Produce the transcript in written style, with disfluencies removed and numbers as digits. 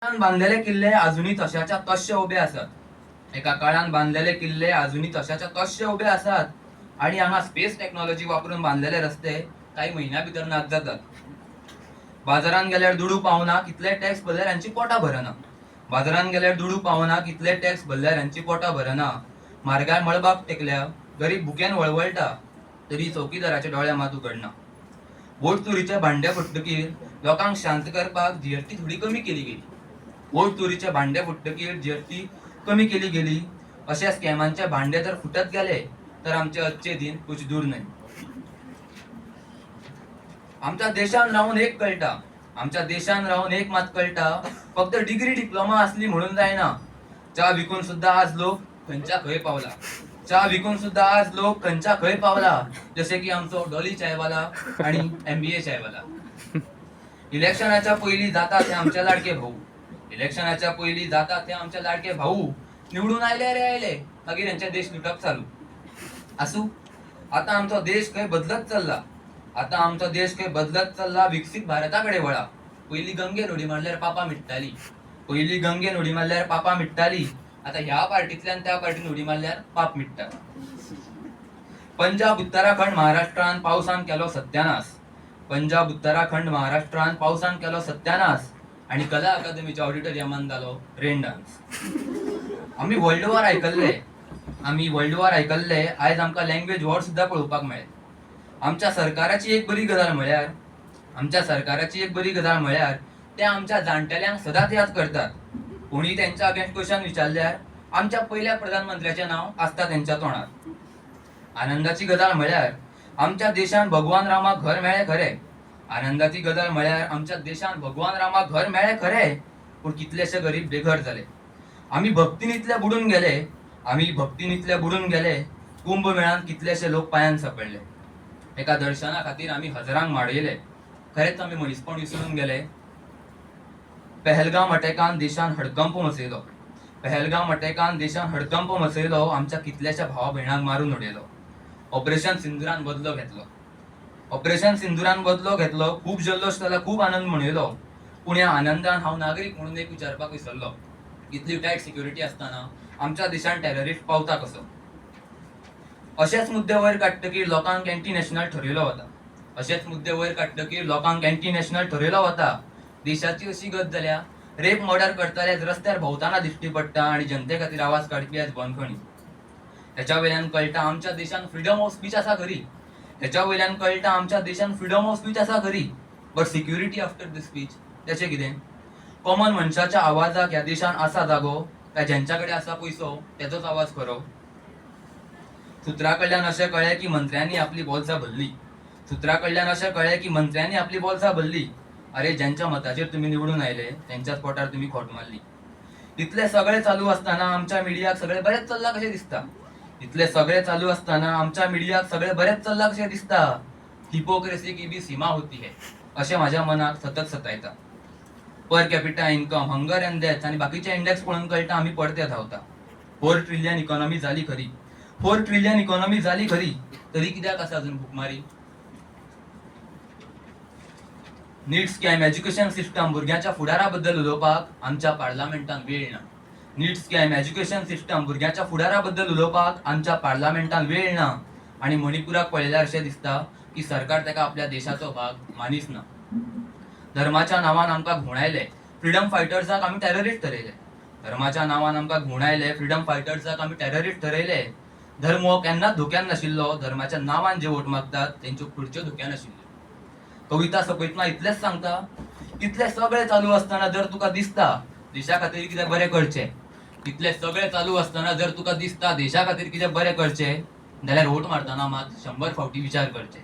बांधलेले किल्ले अजूनही तशाच्या तशे उभे असतात. एका काळान बांधलेले किल्ले अजूनही तशाच्या तशे उभे असतात आणि हांगा स्पेस टेक्नॉलॉजी वापरून बांधलेले रस्ते काही महिन्या भितर नाक जातात. बाजारान गेल्यार दुडू पावना कितले टॅक्स भरल्यार यांची पोटा भरना. बाजारान गेल्यार दुडू पावना कितले टॅक्स भरल्यार यांची पोटा भरना. मार्गार मळबाक टेकल्या गरीब भुकेन वळवळटा तरी चौकीदाराच्या डोळ्या मात उघडना. वोट चोरीचे भांडे फुटकीर लोकांक शांत करपाक जीएसटी थोडी कमी केली गेली. वोट चोरीचे भांडे फुटकीर जीएसटी कमी केली गेली. अशा स्कॅमांचे भांडे जर फुटत गेले तर आमचे आजचे दिन कुछ दूर नाही. आमच्या देशान राहून एक कळटा, आमच्या देशान राहून एक मात कळटा, फक्त डिग्री डिप्लोमा असली म्हणून जायना. चा विकून सुद्धा आज लोक खंयच्या खंय पावला. चा विकून सुद्धा आज लोक खंयच्या खंय पावला. जसे की आमचो डॉली चायवाला आणि MBA चायवाला. इलेक्शनाच्या पयली जाता ते आमचे लाडके भाऊ. इलेक्शनाच्या पयली जाता ते आमचे लाडके भाऊ. निवडून आयले रे आयले मागीर यांचे देश लुटप चालू. असू आता आमचो देश खंय बदलत चालला. आता आमचो देश खंय बदलत चालला. विकसित भारताकडे वळा. पहिली गंगेन उडी मारल्यार पापा मिटताली. पहिली गंगेन उडी मारल्यार पापा मिटताली. आता ह्या पार्टीतल्यान त्या पार्टीन उडी मारल्यार पाप मिटता. पंजाब उत्तराखंड महाराष्ट्रान पावसान केलो सत्यानाश. पंजाब उत्तराखंड महाराष्ट्रान पावसान केलो सत्यानाश आणि कला अकादमीच्या ऑडिटोरियमान जालो रेन डान्स. आम्ही वर्ल्ड वॉर आयकल्ले आयज आमकां लँग्वेज वॉर सुद्धा पळोवपाक मेळ्ळे. आमच्या सरकाराची एक बरी गजाल म्हळ्यार ते आमच्या जाणटेल्यांक सदांच याद करतात. कोणी त्यांच्या अगेन्स्ट क्वेश्चन विचारल्यार आमच्या पहिल्या प्रधानमंत्र्याचे नाव आसता त्यांच्या तोंडार. आनंदाची गजाल म्हळ्यार आमच्या देशान भगवान रामाक घर मेळ्ळे खरे. आनंदाची गजाल म्हळ्यार आमच्या देशान भगवान रामाक घर मेळ्ळे खरे, पूण कितलेशे गरीब बेघर जाले. आम्ही भक्तीन इतले बुडून गेले. कुंभमेळ्यान कितलेशे लोक पांयान सापडले. एका दर्शना खातीर आम्ही हजारांक माडयले. खरेंच आम्ही मनीसपण विसरून गेले. पहलगाम अटॅकान देशान हडकंप मचयलो. आमच्या कितल्याशा भावा भयणांक मारून उडयलो. ऑपरेशन सिंदुरान बदलो घेतलो. खूप जल्लोष जालो, खूप आनंद मनयलो. पूण ह्या आनंदान हांव नागरीक म्हणून एक विचारपाक विसरलो. इतली टायट सिक्युरिटी असताना आमच्या देशान टेररिस्ट पावता कसो. अशेच मुद्दे वयर काडटकीर लोकांक एंटी नॅशनल ठरयलो वता. देशाची अशी गत जाल्या रेप मर्डर करताले रस्त्यार भोंवताना दिश्टी पडटा आणि जनते खातीर आवाज काडपी आज बंदखणी. हेच्या वयल्यान कळटा आमच्या देशान फ्रीडम ऑफ स्पीच आसा खरी. But security after the speech त्याचे कितें. कॉमन मनशाच्या आवाजाक ह्या देशान आसा जागो काय ज्यांच्याकडे आसा पयसो त्याचोच आवाज खरो. सुत्रा कडल्यान अशें कळ्ळें की मंत्र्यांनी आपली बोलसा भरली. अरे ज्यांच्या मताचेर तुम्ही निवडून आयले त्यांच्याच पोटार तुम्ही खोट मारली. इतले सगळे चालू असताना आमच्या मिडियाक सगळे बरेच चल्ला कशें दिसता. हिपोक्रेसी की भी सीमा होती है अशें माझ्या मनाक सतत सतायता. Per capita income, hunger and death आणि बाकीचे इंडेक्स पळोवन कळटा आम्ही पडते धांवता. 4 ट्रिलियन इकॉनॉमी झाली खरी. तरी कित्याक आसा अजून भुकमारी. नीट स्कॅम एज्युकेशन सिस्टम भुरग्यांच्या फुडारा बद्दल उलोवपाक आमच्या पार्लमेंटान वेळ ना. आणि मणिपुराक पळयल्यार अशें दिसता की सरकार तेका आपल्या देशाचो भाग मानीस ना. धर्माच्या नांवान आमकां घुणायले, फ्रीडम फायटर्साक आमी टेररिस्ट ठरयले. धर्म हो केन्नाच धोक्यान नाशिल्लो. धर्माच्या नांवान जे वोट मागतात तेंच्यो खुर्च्यो धोक्यान आशिल्ल्यो. कविता सोपयतना इतलेंच सांगता, इतले सगळे चालू असताना जर तुका दिसता देशा खातीर कितें बरें करचें जाल्यार वोट मारतना मात 100 फावटी विचार करचे.